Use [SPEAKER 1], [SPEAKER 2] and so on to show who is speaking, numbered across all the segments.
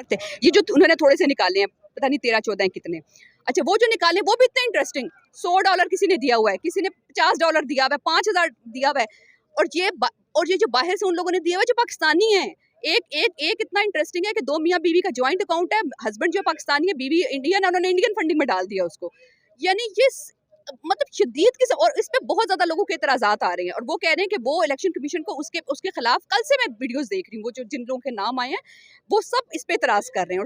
[SPEAKER 1] थे ये जो उन्होंने थोड़े से निकाले हैं, पता नहीं 13-14 कितने। अच्छा वो जो निकाले वो भी इतने इंटरेस्टिंग, $100 किसी ने दिया हुआ है, किसी ने $50 दिया हुआ है, 5,000 दिया हुआ है, और ये जो बाहर से उन लोगों ने दिया हुआ है जो पाकिस्तानी है। एक इतना इंटरेस्टिंग है कि 2 मियाँ बीवी का जॉइंट अकाउंट है, हस्बैंड जो पाकिस्तानी है, बीवी इंडियन है, उन्होंने इंडियन फंडिंग में डाल दिया उसको। यानी ये मतलब शदीद किस्म, और इस पे बहुत ज्यादा लोगों के एतराजात आ रहे हैं और वो कह रहे हैं कि वो इलेक्शन कमीशन को उसके खिलाफ, कल से मैं वीडियोस देख रही हूँ, वो जो जिन लोगों के नाम आए हैं वो सब इस पे एतराज कर रहे हैं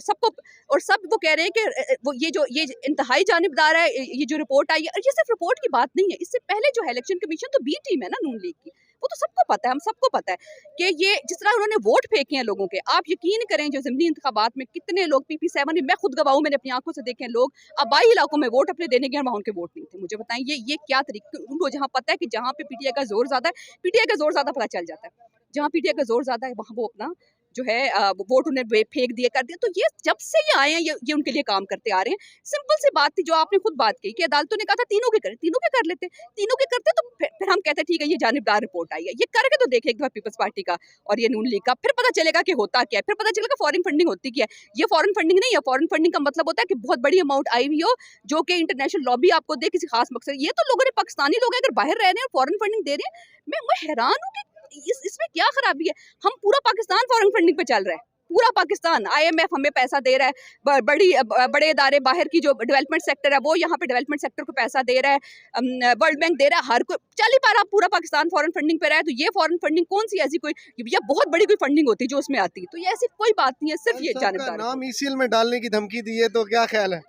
[SPEAKER 1] और सब वो कह रहे हैं कि वो ये इंतहाई जानिबदार है, ये जो रिपोर्ट आई है। और ये सिर्फ रिपोर्ट की बात नहीं है, इससे पहले जो है इलेक्शन कमीशन तो बी टीम है ना नून लीग की, वो तो सबको पता है, हम सबको पता है कि ये जिस तरह उन्होंने वोट फेंके हैं लोगों के, आप यकीन करें जो ज़िमनी इंतखाबात में कितने लोग PP7 में, मैं खुद गवाहूं, मैंने अपनी आंखों से देखे लोग आबाई इलाकों में वोट अपने देने गए, वहाँ उनके वोट नहीं थे। मुझे बताएं ये क्या तरीका, उनको जहाँ पता है कि जहाँ पे PTI का जोर ज्यादा है, PTI का जोर ज्यादा पता चल जाता है, जहाँ PTI का जोर ज्यादा है वहाँ वो अपना जो है वोट उन्हें फेंक दिया कर दिया। तो ये जब से ये आए हैं ये उनके लिए काम करते आ रहे हैं। सिंपल सी बात थी जो आपने खुद बात की कि अदालतों ने कहा था तीनों के करें, तीनों के कर लेते, तीनों के करते तो फिर हम कहते ठीक है ये जानिबदार रिपोर्ट आई है, ये करके तो देखे एक दफा पीपल्स पार्टी का और ये नून लीग का, फिर पता चलेगा कि होता क्या है, फिर पता चलेगा फॉरेन फंडिंग होती क्या है। ये फॉरेन फंडिंग नहीं है, फॉरेन फंडिंग का मतलब होता है कि बहुत बड़ी अमाउंट आई हुई हो जो कि इंटरनेशनल लॉबी आपको दे किसी खास मकसद। ये तो लोगों ने, पाकिस्तानी लोग अगर बाहर रह रहे हैं और फॉरेन फंडिंग दे रहे हैं, मैं हैरान हूँ कि इसमें क्या खराबी है। हम पूरा पाकिस्तान फॉरेन फंडिंग पे चल रहा है, पूरा पाकिस्तान। IMF हमें पैसा दे रहा है, बड़े इदारे बाहर की जो डेवलपमेंट सेक्टर है वो यहाँ पे डेवलपमेंट सेक्टर को पैसा दे रहा है, वर्ल्ड बैंक दे रहा है, हर कोई चल ही पा रहा, पूरा पाकिस्तान फॉरेन फंडिंग पे रहा है। तो ये फॉरेन फंडिंग कौन सी ऐसी कोई या बहुत बड़ी कोई फंडिंग होती है जो उसमें आती है, तो ये ऐसी कोई बात नहीं है, सिर्फ ये जानिबदार
[SPEAKER 2] नाम ECL में डालने की धमकी दी है, तो क्या ख्याल है?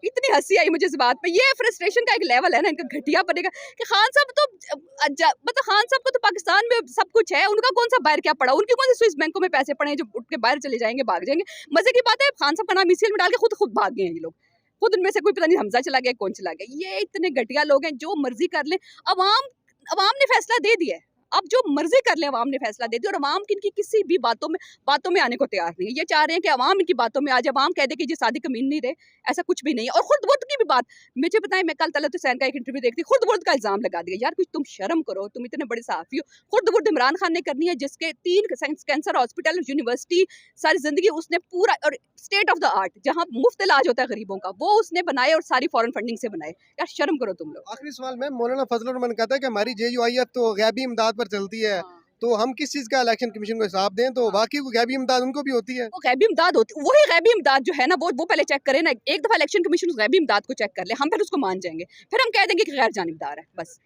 [SPEAKER 1] इतनी हंसी आई मुझे इस बात पे। ये फ्रस्ट्रेशन का एक लेवल है ना इनका, घटिया बनेगा कि खान साहब तो मतलब खान साहब को तो पाकिस्तान में सब कुछ है, उनका कौन सा बाहर क्या पड़ा, उनके कौन से स्विस बैंकों में पैसे पड़े हैं जो उठ के बाहर चले जाएंगे, भाग जाएंगे। मजे की बात है खान साहब का नाम ECL में डाल के खुद भाग गए हैं ये लोग, खुद उनमें से कोई पता नहीं हमजा चला गया कौन चला गया। ये इतने घटिया लोग हैं, जो मर्जी कर ले। अवाम ने फैसला दे दिया है, अब जो मर्जी कर ले, अवाम ने फैसला दे दिया और अवाम की इनकी किसी भी बातों में आने को तैयार नहीं है। ये चाह रहे हैं कि अवाम इनकी बातों में आ जाए, अवाम कह दे कि ये सादिक अमीन नहीं रहे, ऐसा कुछ भी नहीं है। और खुर्द बुर्द की भी बात मुझे बताएं, मैं कल तलत हुसैन का एक इंटरव्यू देखती, खुर्द बुर्द का इल्जाम लगा दिया। यार कुछ तुम शर्म करो, तुम इतने बड़े सहाफी हो। खुर्द बुर्द इमरान खान ने करनी है, जिसके 3 कैंसर हॉस्पिटल, यूनिवर्सिटी, सारी जिंदगी उसने पूरा, और स्टेट ऑफ द आर्ट जहाँ मुफ्त इलाज होता है गरीबों का, वो उसने बनाए और सारी फॉरेन फंडिंग से बनाए। यार शर्म करो तुम लोग।
[SPEAKER 2] आखिरी सवाल में, मौलाना फजलुर रहमान कहता है कि हमारी JUIF तो गैबी इमदाद पर चलती है, तो हम किस चीज का इलेक्शन कमीशन को हिसाब दें? तो बाकी को गैबी इमदाद उनको भी होती है।
[SPEAKER 1] वो गैबी इमदाद होती, वही गैबी इमदाद जो है ना वो पहले चेक करें ना, एक दफा इलेक्शन कमीशन उस गैबी इमदाद को चेक कर ले, हम फिर उसको मान जाएंगे, फिर हम कह देंगे कि गैर जानिबदार है बस।